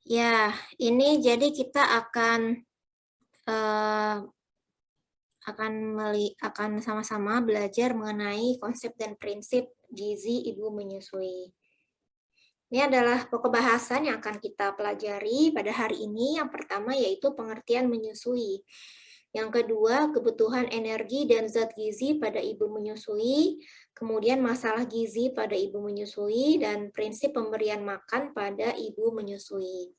Ya, ini jadi kita akan sama-sama belajar mengenai konsep dan prinsip gizi ibu menyusui. Ini adalah pokok bahasan yang akan kita pelajari pada hari ini. Yang pertama yaitu pengertian menyusui. Yang kedua, kebutuhan energi dan zat gizi pada ibu menyusui. Kemudian masalah gizi pada ibu menyusui dan prinsip pemberian makan pada ibu menyusui.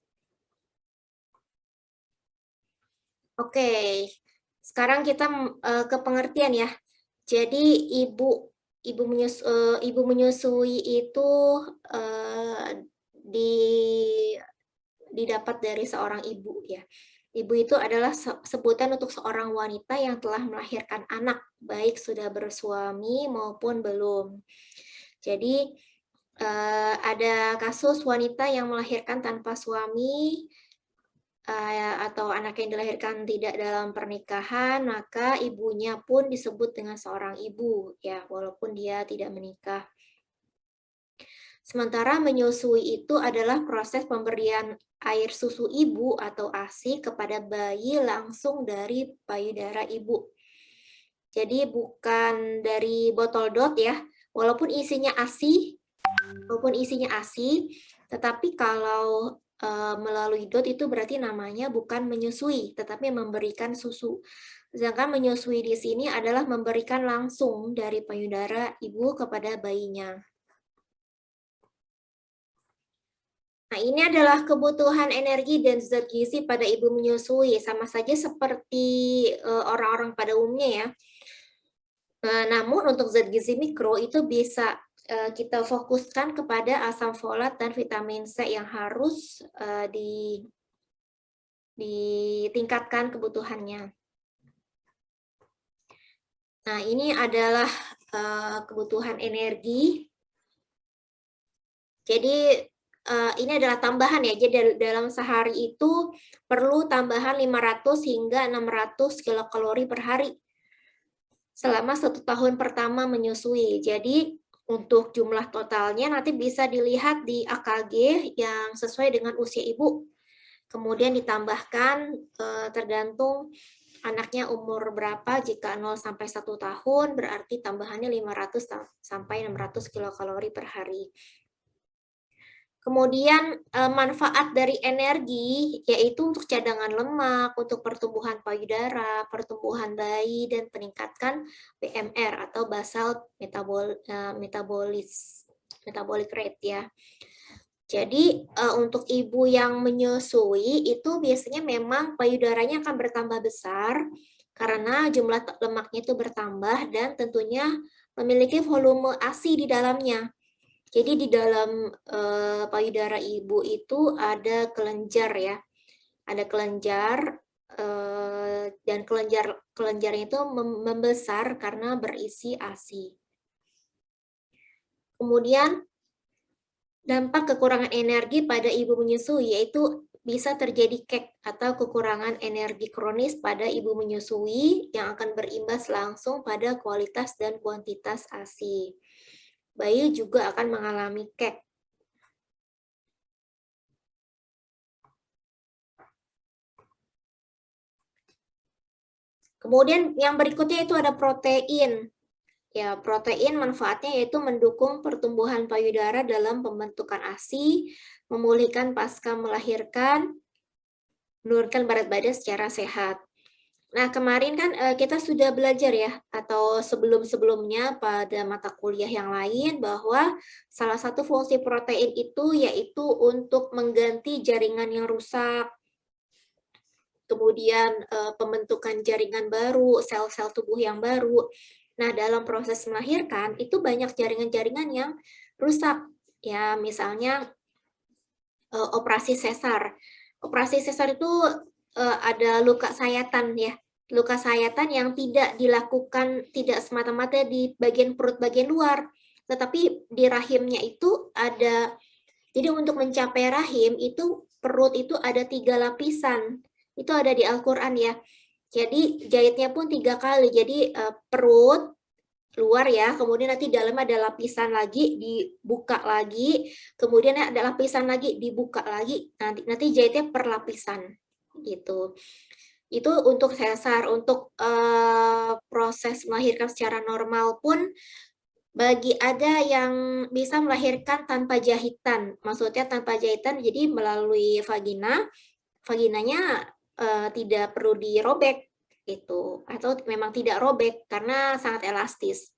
Oke, sekarang kita ke pengertian ya. Jadi ibu menyusui itu didapat dari seorang ibu ya. Ibu itu adalah sebutan untuk seorang wanita yang telah melahirkan anak, baik sudah bersuami maupun belum. Jadi ada kasus wanita yang melahirkan tanpa suami atau anak yang dilahirkan tidak dalam pernikahan, maka ibunya pun disebut dengan seorang ibu ya, walaupun dia tidak menikah. Sementara menyusui itu adalah proses pemberian air susu ibu atau ASI kepada bayi langsung dari payudara ibu. Jadi bukan dari botol dot ya, walaupun isinya ASI, tetapi kalau melalui dot itu berarti namanya bukan menyusui, tetapi memberikan susu. Sedangkan menyusui di sini adalah memberikan langsung dari payudara ibu kepada bayinya. Nah, ini adalah kebutuhan energi dan zat gizi pada ibu menyusui, sama saja seperti orang-orang pada umumnya ya. Namun untuk zat gizi mikro itu bisa kita fokuskan kepada asam folat dan vitamin C yang harus ditingkatkan kebutuhannya. Nah, ini adalah kebutuhan energi. Jadi ini adalah tambahan ya. Jadi dalam sehari itu perlu tambahan 500 hingga 600 kilokalori per hari selama 1 tahun pertama menyusui. Jadi untuk jumlah totalnya nanti bisa dilihat di AKG yang sesuai dengan usia ibu. Kemudian ditambahkan tergantung anaknya umur berapa. Jika 0 sampai 1 tahun berarti tambahannya 500 sampai 600 kilokalori per hari. Kemudian manfaat dari energi yaitu untuk cadangan lemak, untuk pertumbuhan payudara, pertumbuhan bayi, dan peningkatkan BMR atau basal metabolic rate ya. Jadi untuk ibu yang menyusui itu biasanya memang payudaranya akan bertambah besar karena jumlah lemaknya itu bertambah dan tentunya memiliki volume ASI di dalamnya. Jadi di dalam payudara ibu itu ada kelenjar ya, ada kelenjar dan kelenjarnya itu membesar karena berisi ASI. Kemudian dampak kekurangan energi pada ibu menyusui yaitu bisa terjadi KEK atau kekurangan energi kronis pada ibu menyusui yang akan berimbas langsung pada kualitas dan kuantitas ASI. Bayi juga akan mengalami KEK. Kemudian yang berikutnya itu ada protein. Ya, protein manfaatnya yaitu mendukung pertumbuhan payudara dalam pembentukan ASI, memulihkan pasca melahirkan, menurunkan berat badan secara sehat. Nah, kemarin kan kita sudah belajar ya, atau sebelum-sebelumnya pada mata kuliah yang lain, bahwa salah satu fungsi protein itu yaitu untuk mengganti jaringan yang rusak, kemudian pembentukan jaringan baru, sel-sel tubuh yang baru. Nah, dalam proses melahirkan, itu banyak jaringan-jaringan yang rusak. Ya, misalnya operasi sesar. Operasi sesar itu ada luka sayatan ya. Luka sayatan yang tidak dilakukan tidak semata-mata di bagian perut bagian luar, tetapi di rahimnya itu ada. Jadi untuk mencapai rahim itu perut itu ada 3 lapisan. Itu ada di Al-Qur'an ya. Jadi jahitnya pun 3 kali. Jadi perut, luar ya, kemudian nanti dalamnya ada lapisan lagi, dibuka lagi, kemudian ada lapisan lagi, dibuka lagi, nanti jahitnya per lapisan gitu. Itu untuk sesar. Untuk proses melahirkan secara normal pun bagi ada yang bisa melahirkan tanpa jahitan, maksudnya tanpa jahitan, jadi melalui vaginanya tidak perlu dirobek gitu, atau memang tidak robek karena sangat elastis.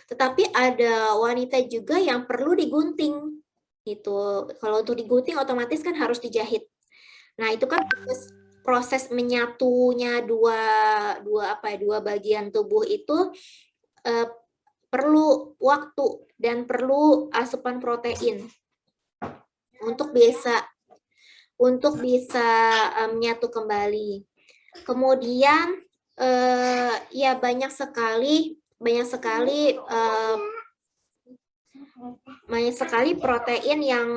Tetapi ada wanita juga yang perlu digunting gitu. Kalau untuk digunting otomatis kan harus dijahit. Nah, itu kan proses menyatunya dua bagian tubuh itu perlu waktu dan perlu asupan protein untuk bisa menyatu kembali. Kemudian ya banyak sekali protein yang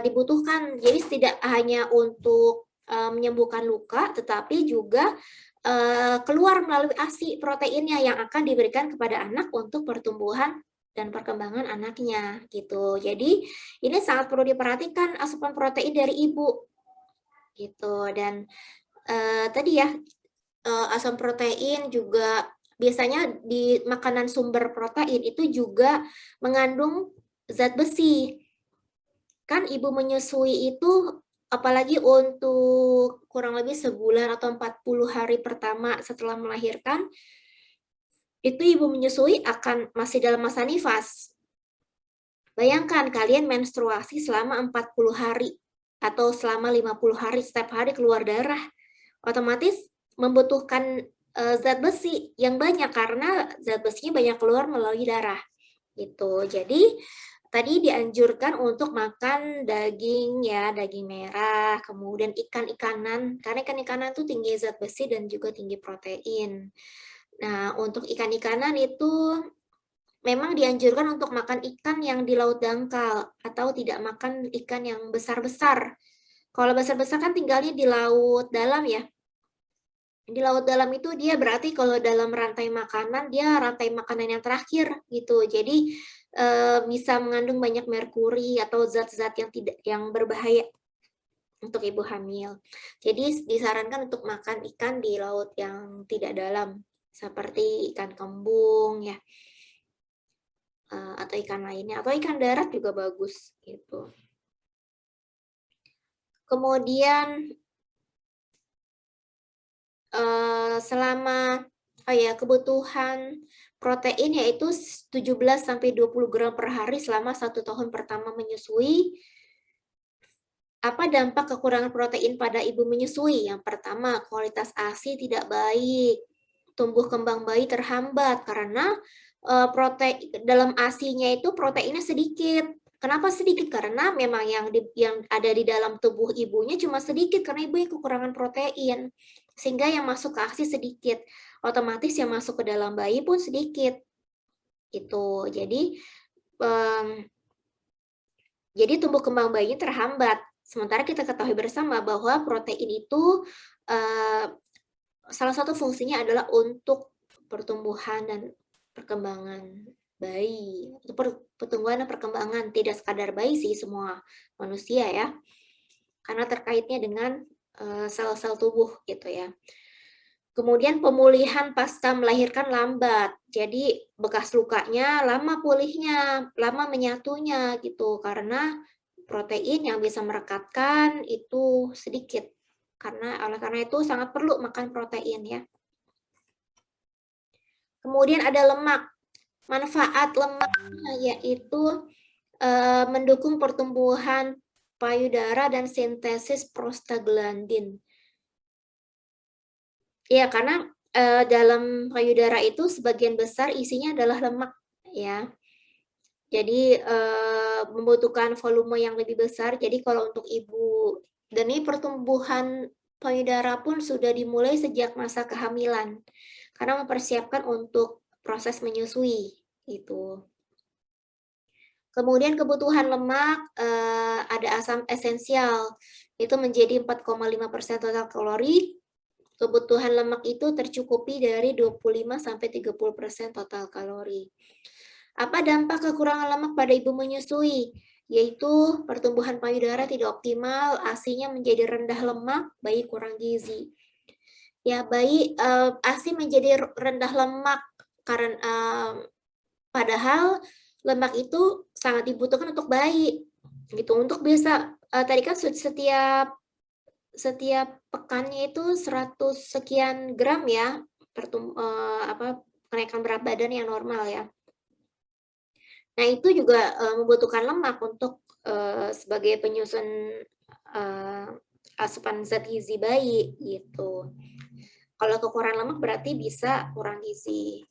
dibutuhkan. Jadi tidak hanya untuk menyembuhkan luka, tetapi juga keluar melalui ASI proteinnya yang akan diberikan kepada anak untuk pertumbuhan dan perkembangan anaknya gitu. Jadi ini sangat perlu diperhatikan asupan protein dari ibu gitu. Dan tadi ya asam protein juga biasanya di makanan sumber protein itu juga mengandung zat besi. Kan ibu menyusui itu apalagi untuk kurang lebih sebulan atau 40 hari pertama setelah melahirkan, itu ibu menyusui akan masih dalam masa nifas. Bayangkan kalian menstruasi selama 40 hari atau selama 50 hari, setiap hari keluar darah. Otomatis membutuhkan zat besi yang banyak karena zat besinya banyak keluar melalui darah. Gitu. Jadi tadi dianjurkan untuk makan daging ya, daging merah, kemudian ikan-ikanan, karena ikan-ikanan itu tinggi zat besi dan juga tinggi protein. Nah, untuk ikan-ikanan itu memang dianjurkan untuk makan ikan yang di laut dangkal atau tidak makan ikan yang besar-besar. Kalau besar-besar kan tinggalnya di laut dalam ya. Di laut dalam itu dia berarti kalau dalam rantai makanan, dia rantai makanan yang terakhir gitu. Jadi bisa mengandung banyak merkuri atau zat-zat yang berbahaya untuk ibu hamil. Jadi disarankan untuk makan ikan di laut yang tidak dalam, seperti ikan kembung ya, atau ikan lainnya, atau ikan darat juga bagus gitu. Kemudian selama kebutuhan protein yaitu 17-20 gram per hari selama 1 tahun pertama menyusui. Apa dampak kekurangan protein pada ibu menyusui? Yang pertama, kualitas ASI tidak baik. Tumbuh kembang bayi terhambat karena dalam ASI-nya itu proteinnya sedikit. Kenapa sedikit? Karena memang yang ada di dalam tubuh ibunya cuma sedikit karena ibunya kekurangan protein. Sehingga yang masuk ke ASI sedikit. Otomatis yang masuk ke dalam bayi pun sedikit. Gitu. Jadi tumbuh kembang bayinya terhambat. Sementara kita ketahui bersama bahwa protein itu salah satu fungsinya adalah untuk pertumbuhan dan perkembangan bayi, pertumbuhan dan perkembangan, tidak sekadar bayi sih, semua manusia ya, karena terkaitnya dengan sel-sel tubuh gitu ya. Kemudian pemulihan pasca melahirkan lambat, jadi bekas lukanya lama pulihnya, lama menyatunya gitu, karena protein yang bisa merekatkan itu sedikit. Oleh karena itu sangat perlu makan protein ya. Kemudian ada lemak. Manfaat lemaknya yaitu mendukung pertumbuhan payudara dan sintesis prostaglandin. Ya, karena dalam payudara itu sebagian besar isinya adalah lemak ya. Jadi membutuhkan volume yang lebih besar. Jadi kalau untuk ibu, dan ini pertumbuhan payudara pun sudah dimulai sejak masa kehamilan, karena mempersiapkan untuk proses menyusui itu. Kemudian kebutuhan lemak, ada asam esensial, itu menjadi 4,5% total kalori. kebutuhan lemak itu tercukupi dari 25-30% total kalori. Apa dampak kekurangan lemak pada ibu menyusui? Yaitu pertumbuhan payudara tidak optimal, ASI-nya menjadi rendah lemak, bayi kurang gizi. Ya, bayi ASI menjadi rendah lemak karena padahal lemak itu sangat dibutuhkan untuk bayi. Gitu, untuk bisa tadi kan setiap pekannya itu 100 sekian gram ya kenaikan berat badan yang normal ya. Nah, itu juga membutuhkan lemak untuk sebagai penyusun asupan zat gizi bayi gitu. Kalau kekurangan lemak berarti bisa kurang gizi.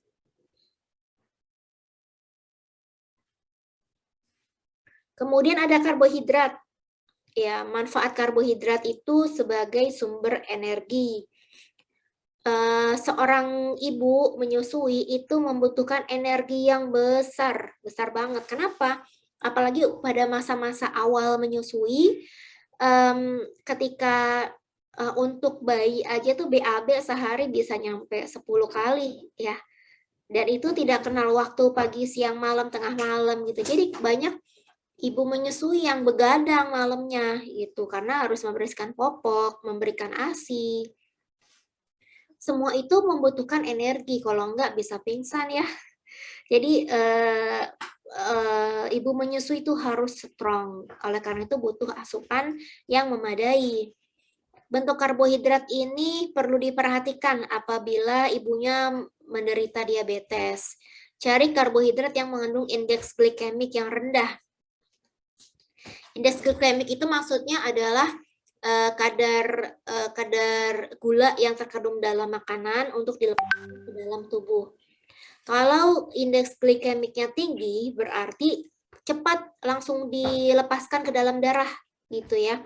Kemudian ada karbohidrat. Ya, manfaat karbohidrat itu sebagai sumber energi. Seorang ibu menyusui itu membutuhkan energi yang besar banget. Kenapa? Apalagi pada masa-masa awal menyusui, ketika untuk bayi aja tuh BAB sehari bisa nyampe 10 kali ya. Dan itu tidak kenal waktu pagi, siang, malam, tengah malam gitu. Jadi banyak ibu menyusui yang begadang malamnya gitu karena harus membersihkan popok, memberikan ASI. Semua itu membutuhkan energi, kalau enggak bisa pingsan ya. Jadi ibu menyusui itu harus strong, oleh karena itu butuh asupan yang memadai. Bentuk karbohidrat ini perlu diperhatikan apabila ibunya menderita diabetes. Cari karbohidrat yang mengandung indeks glikemik yang rendah. Indeks glikemik itu maksudnya adalah kadar gula yang terkandung dalam makanan untuk dilepaskan ke dalam tubuh. Kalau indeks glikemiknya tinggi, berarti cepat langsung dilepaskan ke dalam darah gitu ya.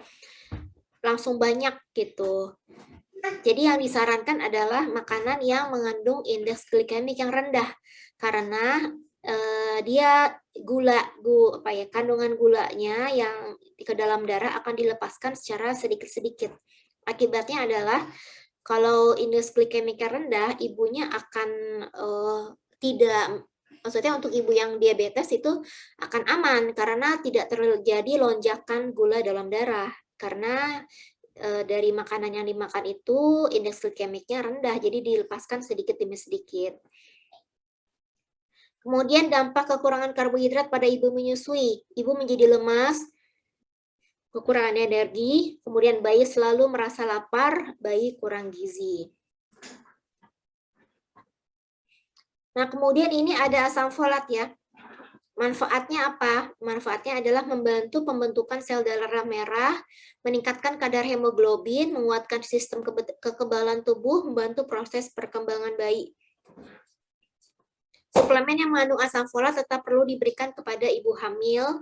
Langsung banyak gitu. Jadi yang disarankan adalah makanan yang mengandung indeks glikemik yang rendah karena dia kandungan gulanya yang ke dalam darah akan dilepaskan secara sedikit-sedikit. Akibatnya adalah kalau indeks glikemiknya rendah, ibunya akan maksudnya untuk ibu yang diabetes itu akan aman karena tidak terjadi lonjakan gula dalam darah karena dari makanan yang dimakan itu indeks glikemiknya rendah, jadi dilepaskan sedikit demi sedikit. Kemudian dampak kekurangan karbohidrat pada ibu menyusui. Ibu menjadi lemas, kekurangan energi, kemudian bayi selalu merasa lapar, bayi kurang gizi. Nah, kemudian ini ada asam folat ya. Manfaatnya apa? Manfaatnya adalah membantu pembentukan sel darah merah, meningkatkan kadar hemoglobin, menguatkan sistem kekebalan tubuh, membantu proses perkembangan bayi. Suplemen yang mengandung asam folat tetap perlu diberikan kepada ibu hamil.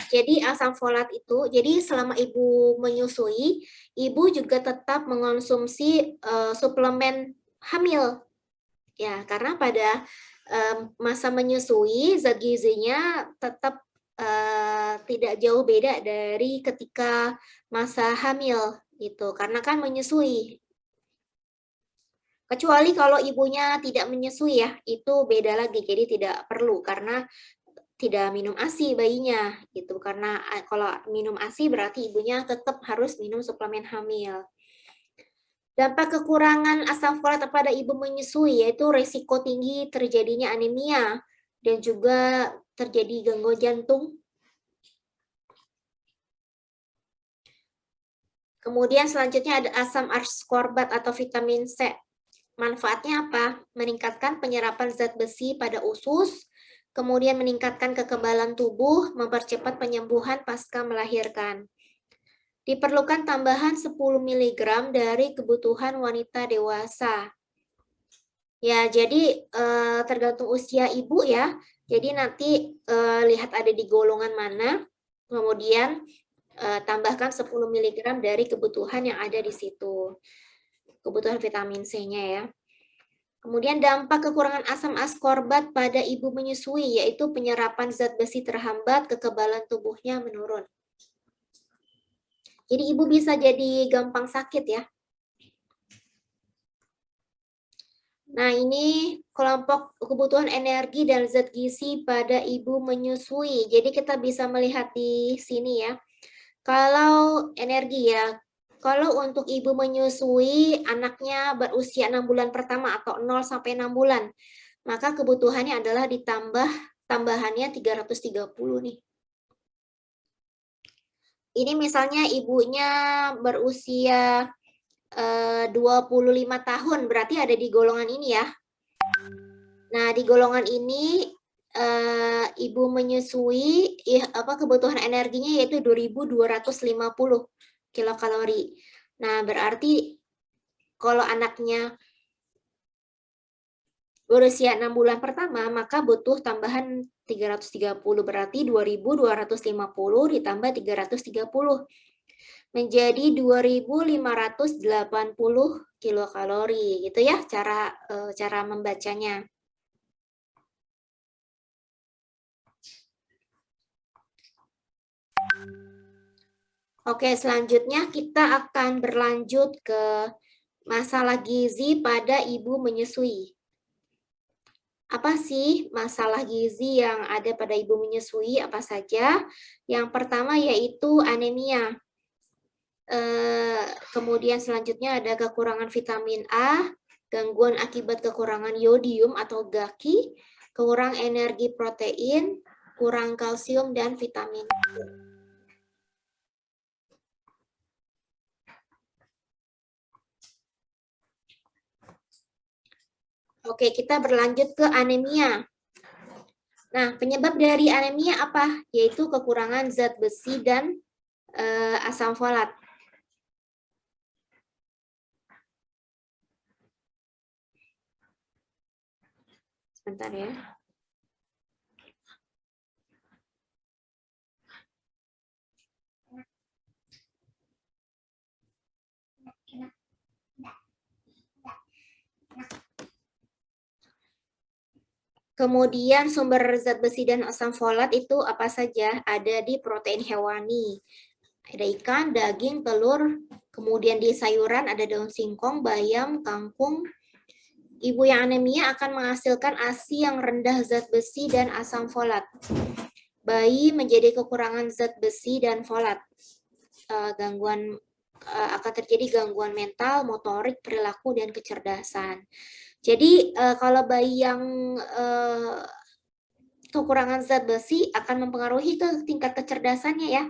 Jadi asam folat itu, jadi selama ibu menyusui, ibu juga tetap mengonsumsi suplemen hamil. Ya, karena pada masa menyusui zat gizinya tetap tidak jauh beda dari ketika masa hamil gitu. Karena kan menyusui. Kecuali kalau ibunya tidak menyusui ya, itu beda lagi. Jadi tidak perlu karena tidak minum ASI bayinya gitu. Karena kalau minum ASI berarti ibunya tetap harus minum suplemen hamil. Dampak kekurangan asam folat pada ibu menyusui yaitu resiko tinggi terjadinya anemia dan juga terjadi gangguan jantung. Kemudian selanjutnya ada asam ascorbat atau vitamin C. Manfaatnya apa? Meningkatkan penyerapan zat besi pada usus, kemudian meningkatkan kekebalan tubuh, mempercepat penyembuhan pasca melahirkan. Diperlukan tambahan 10 mg dari kebutuhan wanita dewasa. Ya, jadi tergantung usia ibu ya. Jadi nanti lihat ada di golongan mana, kemudian tambahkan 10 mg dari kebutuhan yang ada di situ. Kebutuhan vitamin C-nya ya. Kemudian dampak kekurangan asam ascorbat pada ibu menyusui, yaitu penyerapan zat besi terhambat, kekebalan tubuhnya menurun. Jadi ibu bisa jadi gampang sakit ya. Nah, ini kelompok kebutuhan energi dan zat gizi pada ibu menyusui. Jadi kita bisa melihat di sini ya. Kalau energi ya, kalau untuk ibu menyusui anaknya berusia 6 bulan pertama atau 0 sampai 6 bulan, maka kebutuhannya adalah tambahannya 330 nih. Ini misalnya ibunya berusia 25 tahun, berarti ada di golongan ini ya. Nah, di golongan ini ibu menyusui kebutuhan energinya yaitu 2.250 kilokalori. Nah, berarti kalau anaknya berusia 6 bulan pertama, maka butuh tambahan 330, berarti 2.250 ditambah 330 menjadi 2.580 kilokalori gitu ya cara membacanya. Oke, selanjutnya kita akan berlanjut ke masalah gizi pada ibu menyusui. Apa sih masalah gizi yang ada pada ibu menyusui? Apa saja? Yang pertama yaitu anemia. Kemudian selanjutnya ada kekurangan vitamin A, gangguan akibat kekurangan yodium atau GAKI, kurang energi protein, kurang kalsium dan vitamin. Oke, kita berlanjut ke anemia. Nah, penyebab dari anemia apa? Yaitu kekurangan zat besi dan asam folat. Sebentar ya. Kemudian sumber zat besi dan asam folat itu apa saja? Ada di protein hewani. Ada ikan, daging, telur, kemudian di sayuran ada daun singkong, bayam, kangkung. Ibu yang anemia akan menghasilkan ASI yang rendah zat besi dan asam folat. Bayi menjadi kekurangan zat besi dan folat. Akan terjadi gangguan mental, motorik, perilaku, dan kecerdasan. Jadi kalau bayi yang kekurangan zat besi akan mempengaruhi ke tingkat kecerdasannya ya.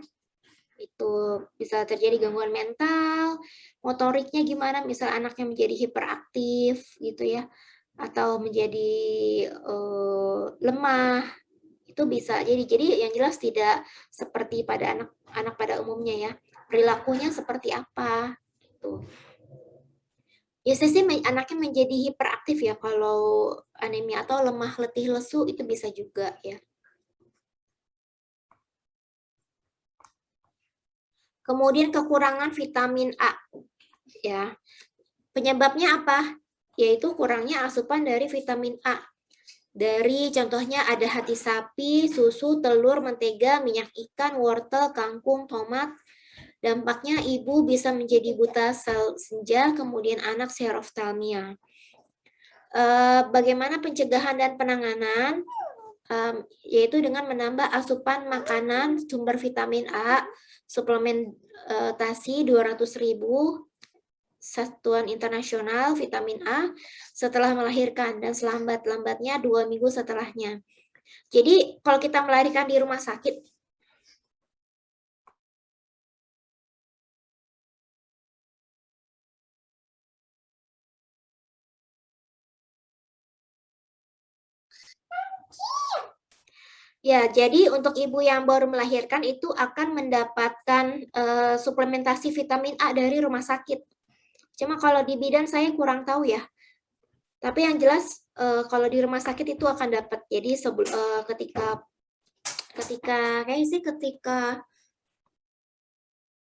Itu bisa terjadi gangguan mental, motoriknya gimana, misal anaknya menjadi hiperaktif gitu ya, atau menjadi lemah, itu bisa jadi yang jelas tidak seperti pada anak pada umumnya ya, perilakunya seperti apa gitu. Biasanya sih anaknya menjadi hiperaktif ya kalau anemia, atau lemah, letih, lesu itu bisa juga ya. Kemudian kekurangan vitamin A ya. Penyebabnya apa? Yaitu kurangnya asupan dari vitamin A. Dari contohnya ada hati sapi, susu, telur, mentega, minyak ikan, wortel, kangkung, tomat. Dampaknya ibu bisa menjadi buta sel senja, kemudian anak seroftalmia. Bagaimana pencegahan dan penanganan? Yaitu dengan menambah asupan makanan sumber vitamin A, suplementasi 200.000 satuan internasional vitamin A setelah melahirkan dan selambat-lambatnya 2 minggu setelahnya. Jadi kalau kita melahirkan di rumah sakit, ya, jadi untuk ibu yang baru melahirkan itu akan mendapatkan suplementasi vitamin A dari rumah sakit. Cuma kalau di bidan saya kurang tahu ya. Tapi yang jelas kalau di rumah sakit itu akan dapat. Jadi ketika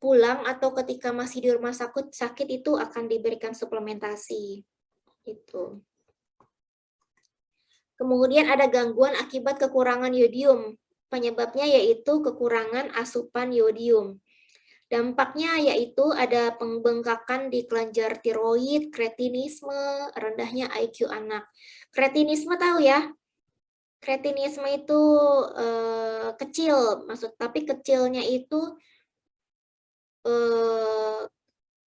pulang atau ketika masih di rumah sakit itu akan diberikan suplementasi. Itu. Kemudian ada gangguan akibat kekurangan yodium. Penyebabnya yaitu kekurangan asupan yodium. Dampaknya yaitu ada pembengkakan di kelenjar tiroid, kretinisme, rendahnya IQ anak. Kretinisme tahu ya? Kretinisme itu kecil, tapi kecilnya itu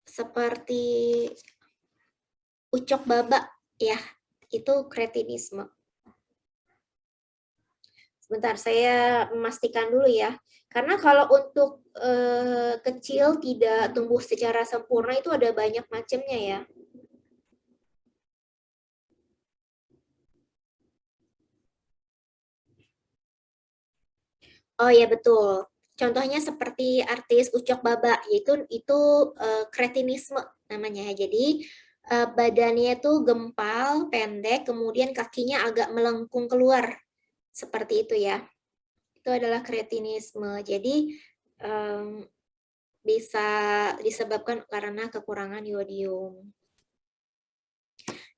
seperti ucok baba ya, itu kretinisme. Sebentar, saya memastikan dulu ya. Karena kalau untuk kecil tidak tumbuh secara sempurna itu ada banyak macamnya ya. Oh ya betul. Contohnya seperti artis Ucok Baba, yaitu kretinisme namanya. Jadi badannya itu gempal, pendek, kemudian kakinya agak melengkung keluar. Seperti itu ya. Itu adalah kretinisme. Jadi bisa disebabkan karena kekurangan yodium.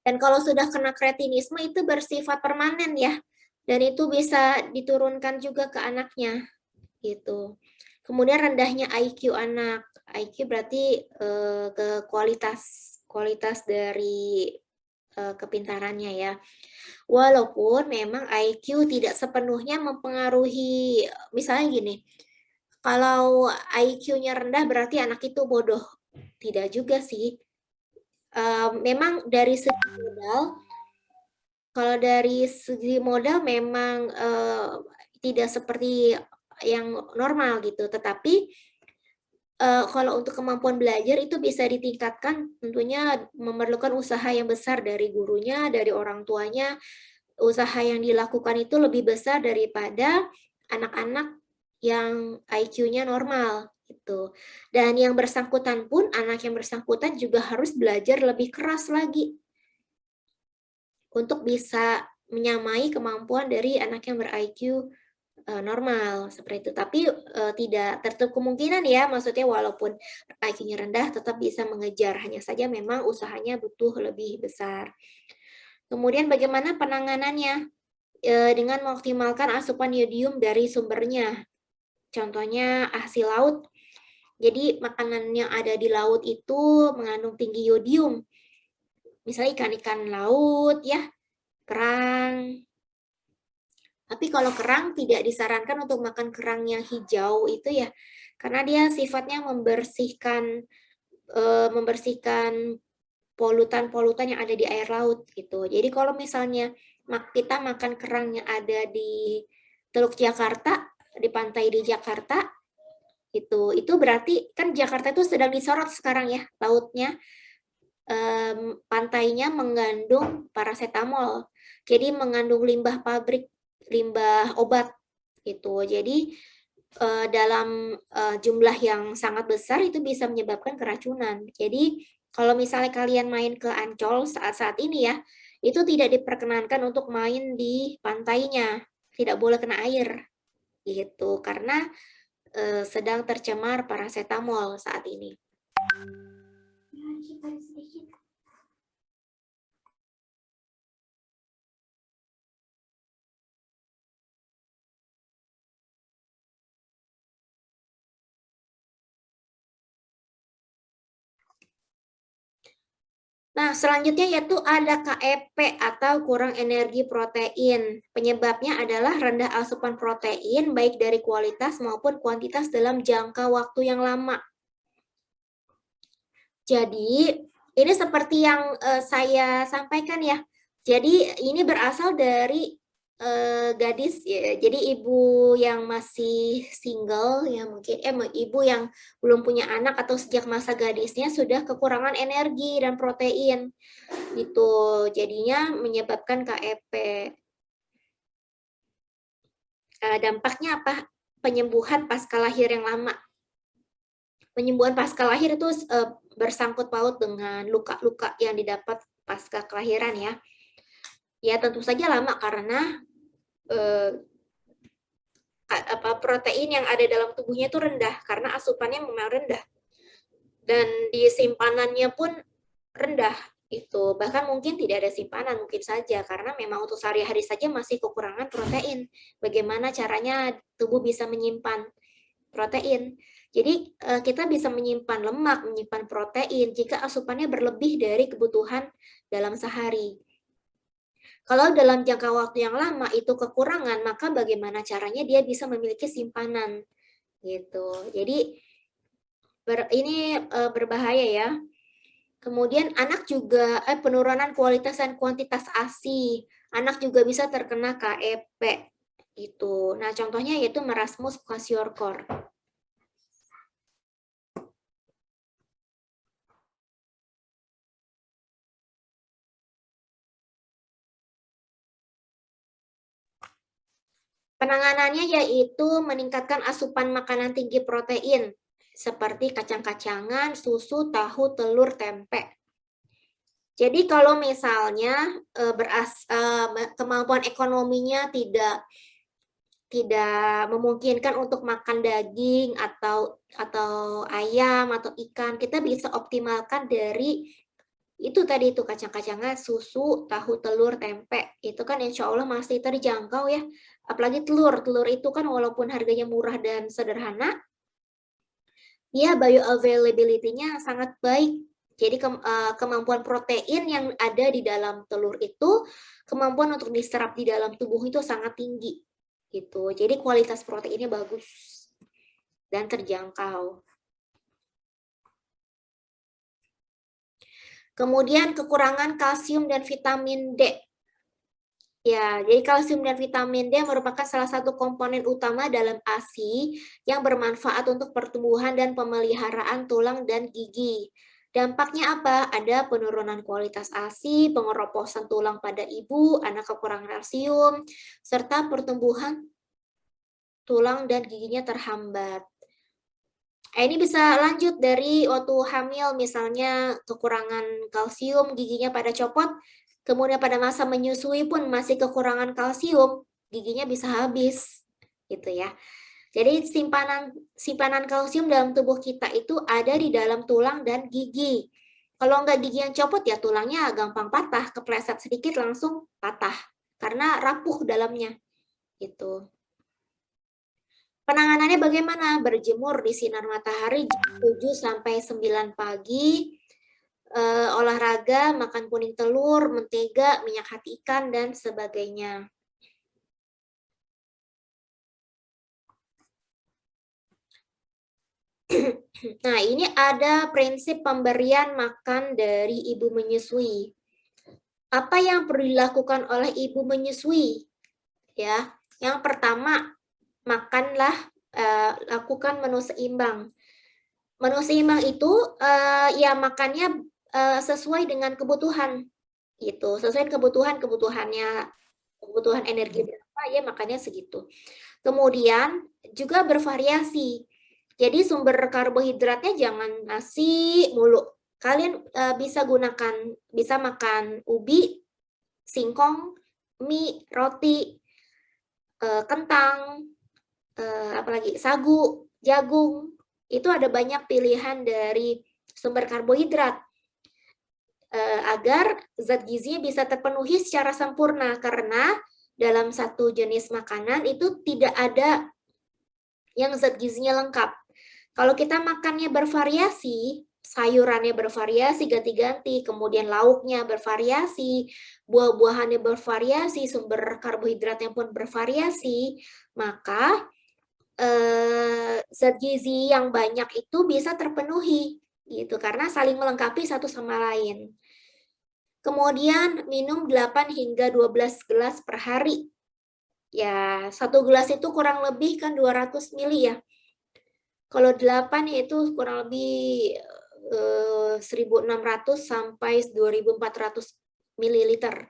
Dan kalau sudah kena kretinisme itu bersifat permanen ya. Dan itu bisa diturunkan juga ke anaknya. Gitu. Kemudian rendahnya IQ anak. IQ berarti ke kualitas dari kepintarannya ya. Walaupun memang IQ tidak sepenuhnya mempengaruhi, misalnya gini, kalau IQ-nya rendah berarti anak itu bodoh. Tidak juga sih. Memang dari segi modal, kalau dari segi modal memang tidak seperti yang normal gitu, tetapi kalau untuk kemampuan belajar itu bisa ditingkatkan, tentunya memerlukan usaha yang besar dari gurunya, dari orang tuanya. Usaha yang dilakukan itu lebih besar daripada anak-anak yang IQ-nya normal gitu. Dan yang bersangkutan pun, anak yang bersangkutan juga harus belajar lebih keras lagi untuk bisa menyamai kemampuan dari anak yang ber-IQ normal seperti itu. Tapi tidak tertutup kemungkinan ya, maksudnya walaupun IQ-nya rendah tetap bisa mengejar, hanya saja memang usahanya butuh lebih besar. Kemudian bagaimana penanganannya? Dengan mengoptimalkan asupan yodium dari sumbernya. Contohnya hasil laut. Jadi makanan yang ada di laut itu mengandung tinggi yodium. Misalnya ikan-ikan laut ya, kerang. Tapi kalau kerang tidak disarankan untuk makan kerang yang hijau itu ya, karena dia sifatnya membersihkan polutan-polutan yang ada di air laut gitu. Jadi kalau misalnya kita makan kerang yang ada di Teluk Jakarta, di pantai di Jakarta, itu berarti kan Jakarta itu sedang disorot sekarang ya lautnya. Pantainya mengandung paracetamol. Jadi mengandung limbah pabrik, limbah obat gitu. Jadi dalam jumlah yang sangat besar itu bisa menyebabkan keracunan. Jadi kalau misalnya kalian main ke Ancol saat-saat ini ya, itu tidak diperkenankan untuk main di pantainya. Tidak boleh kena air. Gitu, karena sedang tercemar paracetamol saat ini. Nah, selanjutnya yaitu ada KEP atau kurang energi protein. Penyebabnya adalah rendah asupan protein baik dari kualitas maupun kuantitas dalam jangka waktu yang lama. Jadi, ini seperti yang saya sampaikan ya. Jadi, ini berasal dari gadis ya. Jadi ibu yang masih single ya mungkin ibu yang belum punya anak atau sejak masa gadisnya sudah kekurangan energi dan protein gitu, jadinya menyebabkan KEP. Dampaknya apa? Penyembuhan pasca lahir yang lama. Penyembuhan pasca lahir itu bersangkut paut dengan luka-luka yang didapat pasca kelahiran ya. Ya tentu saja lama karena protein yang ada dalam tubuhnya itu rendah karena asupannya memang rendah dan di simpanannya pun rendah itu, bahkan mungkin tidak ada simpanan mungkin saja karena memang untuk sehari-hari saja masih kekurangan protein. Bagaimana caranya tubuh bisa menyimpan protein. Jadi kita bisa menyimpan lemak, menyimpan protein jika asupannya berlebih dari kebutuhan dalam sehari. Kalau dalam jangka waktu yang lama itu kekurangan, maka bagaimana caranya dia bisa memiliki simpanan gitu. Jadi ini berbahaya ya. Kemudian anak juga penurunan kualitas dan kuantitas ASI. Anak juga bisa terkena KEP itu. Nah, contohnya yaitu marasmus kwashiorkor. Penanganannya yaitu meningkatkan asupan makanan tinggi protein seperti kacang-kacangan, susu, tahu, telur, tempe. Jadi kalau misalnya kemampuan ekonominya tidak memungkinkan untuk makan daging atau ayam atau ikan, kita bisa optimalkan dari itu tadi itu kacang-kacangan, susu, tahu, telur, tempe. Itu kan insya Allah masih terjangkau ya. Apalagi telur. Telur itu kan walaupun harganya murah dan sederhana, dia bioavailability-nya sangat baik. Jadi kemampuan protein yang ada di dalam telur itu, kemampuan untuk diserap di dalam tubuh itu sangat tinggi. Gitu. Jadi kualitas proteinnya bagus dan terjangkau. Kemudian kekurangan kalsium dan vitamin D. Ya, jadi kalsium dan vitamin D merupakan salah satu komponen utama dalam ASI yang bermanfaat untuk pertumbuhan dan pemeliharaan tulang dan gigi. Dampaknya apa? Ada penurunan kualitas ASI, pengeroposan tulang pada ibu, anak kekurangan kalsium, serta pertumbuhan tulang dan giginya terhambat. Ini bisa lanjut dari waktu hamil, misalnya kekurangan kalsium, giginya pada copot, kemudian pada masa menyusui pun masih kekurangan kalsium, giginya bisa habis, gitu ya. Jadi simpanan kalsium dalam tubuh kita itu ada di dalam tulang dan gigi. Kalau nggak gigi yang copot ya tulangnya gampang patah, kepleset sedikit langsung patah, karena rapuh dalamnya, gitu. Penanganannya bagaimana? Berjemur di sinar matahari jam 7 sampai 9 pagi, olahraga, makan kuning telur, mentega, minyak hati ikan, dan sebagainya. Nah, ini ada prinsip pemberian makan dari ibu menyusui. Apa yang perlu dilakukan oleh ibu menyusui? Ya, yang pertama, makanlah, lakukan menu seimbang. Menu seimbang itu ya makannya sesuai dengan kebutuhan gitu, sesuai kebutuhannya, kebutuhan energi berapa ya makannya segitu. Kemudian juga bervariasi. Jadi sumber karbohidratnya jangan nasi mulu. Kalian bisa makan ubi, singkong, mie, roti, kentang, apalagi sagu, jagung. Itu ada banyak pilihan dari sumber karbohidrat agar zat gizinya bisa terpenuhi secara sempurna, karena dalam satu jenis makanan itu tidak ada yang zat gizinya lengkap. Kalau kita makannya bervariasi, sayurannya bervariasi, ganti-ganti, kemudian lauknya bervariasi, buah-buahannya bervariasi, sumber karbohidratnya pun bervariasi, maka zat gizi yang banyak itu bisa terpenuhi gitu karena saling melengkapi satu sama lain. Kemudian minum 8 hingga 12 gelas per hari. Ya, satu gelas itu kurang lebih kan 200 mili ya. Kalau 8 itu kurang lebih 1.600 sampai 2.400 mililiter.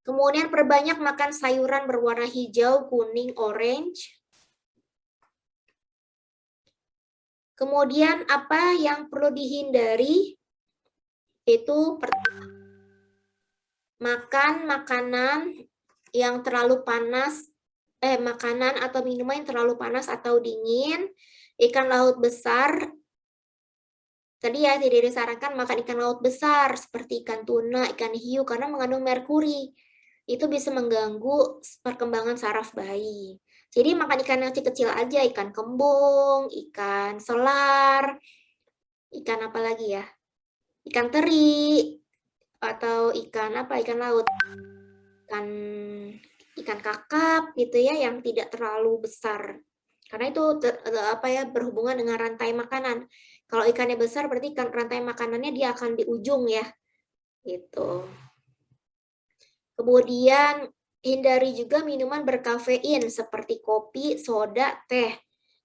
Kemudian perbanyak makan sayuran berwarna hijau, kuning, orange. Kemudian apa yang perlu dihindari? Itu pertama, makan makanan yang terlalu panas, makanan atau minuman yang terlalu panas atau dingin, ikan laut besar. Tadi ya tidak disarankan makan ikan laut besar seperti ikan tuna, ikan hiu karena mengandung merkuri. Itu bisa mengganggu perkembangan saraf bayi. Jadi makan ikan yang kecil-kecil aja, ikan kembung, ikan selar, ikan apa lagi ya? Ikan teri, atau ikan apa? Ikan laut. Ikan kakap gitu ya, yang tidak terlalu besar. Karena itu berhubungan dengan rantai makanan. Kalau ikannya besar berarti rantai makanannya dia akan di ujung ya. Gitu. Kemudian hindari juga minuman berkafein seperti kopi, soda, teh.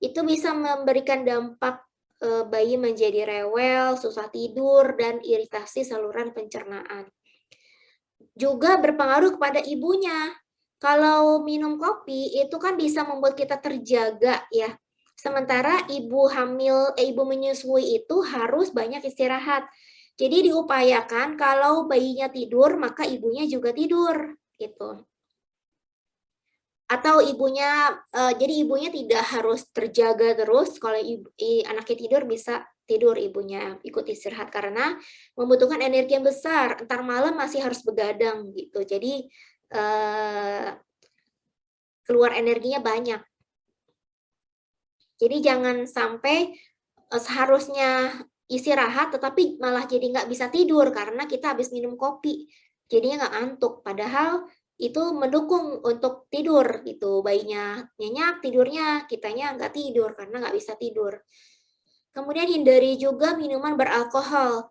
Itu bisa memberikan dampak bayi menjadi rewel, susah tidur, dan iritasi saluran pencernaan. Juga berpengaruh kepada ibunya. Kalau minum kopi itu kan bisa membuat kita terjaga ya. Sementara ibu menyusui itu harus banyak istirahat. Jadi diupayakan kalau bayinya tidur maka ibunya juga tidur gitu. Atau jadi ibunya tidak harus terjaga terus, kalau anaknya tidur bisa tidur ibunya, ikut istirahat karena membutuhkan energi yang besar, entar malam masih harus begadang gitu. Jadi keluar energinya banyak. Jadi jangan sampai seharusnya istirahat tetapi malah jadi nggak bisa tidur karena kita habis minum kopi. Jadinya nggak ngantuk. Padahal itu mendukung untuk tidur gitu. Bayinya nyenyak tidurnya, kitanya nggak tidur karena nggak bisa tidur. Kemudian hindari juga minuman beralkohol.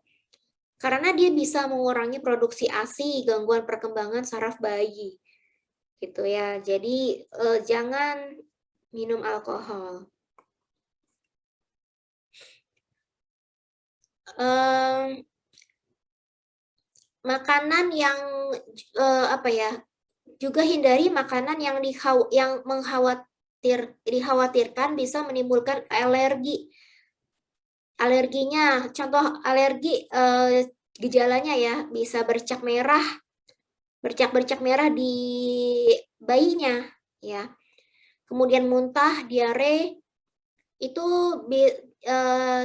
Karena dia bisa mengurangi produksi ASI, gangguan perkembangan saraf bayi. Gitu ya. Jadi jangan minum alkohol. Makanan yang juga hindari makanan yang dikhawatirkan bisa menimbulkan alergi. Alerginya, contoh alergi gejalanya ya bisa bercak merah di bayinya ya. Kemudian muntah, diare itu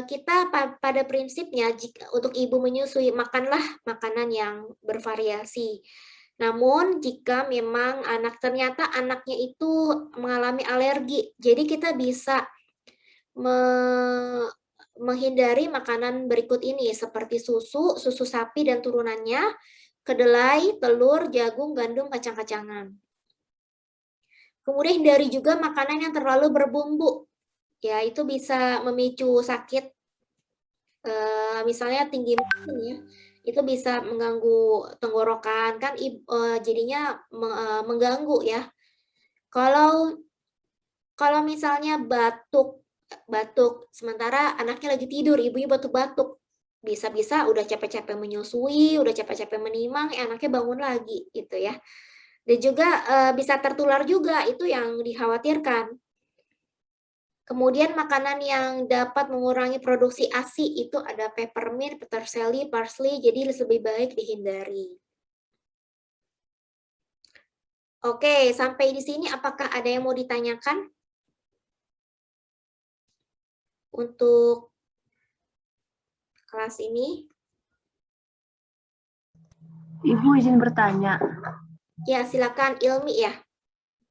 kita pada prinsipnya untuk ibu menyusui makanlah makanan yang bervariasi. Namun jika memang ternyata anaknya itu mengalami alergi, jadi kita bisa menghindari makanan berikut ini seperti susu sapi dan turunannya, kedelai, telur, jagung, gandum, kacang-kacangan. Kemudian hindari juga makanan yang terlalu berbumbu. Ya, itu bisa memicu sakit. Misalnya tinggi mungkin ya, itu bisa mengganggu tenggorokan kan, jadinya mengganggu ya. Kalau misalnya batuk sementara anaknya lagi tidur, ibunya batuk-batuk, bisa-bisa udah capek-capek menyusui, udah capek-capek menimang, anaknya bangun lagi gitu ya. Dan juga bisa tertular juga, itu yang dikhawatirkan. Kemudian makanan yang dapat mengurangi produksi ASI itu ada peppermint, peterseli, parsley, jadi lebih baik dihindari. Oke, sampai di sini apakah ada yang mau ditanyakan? Untuk kelas ini? Ibu izin bertanya. Ya, silakan Ilmi ya.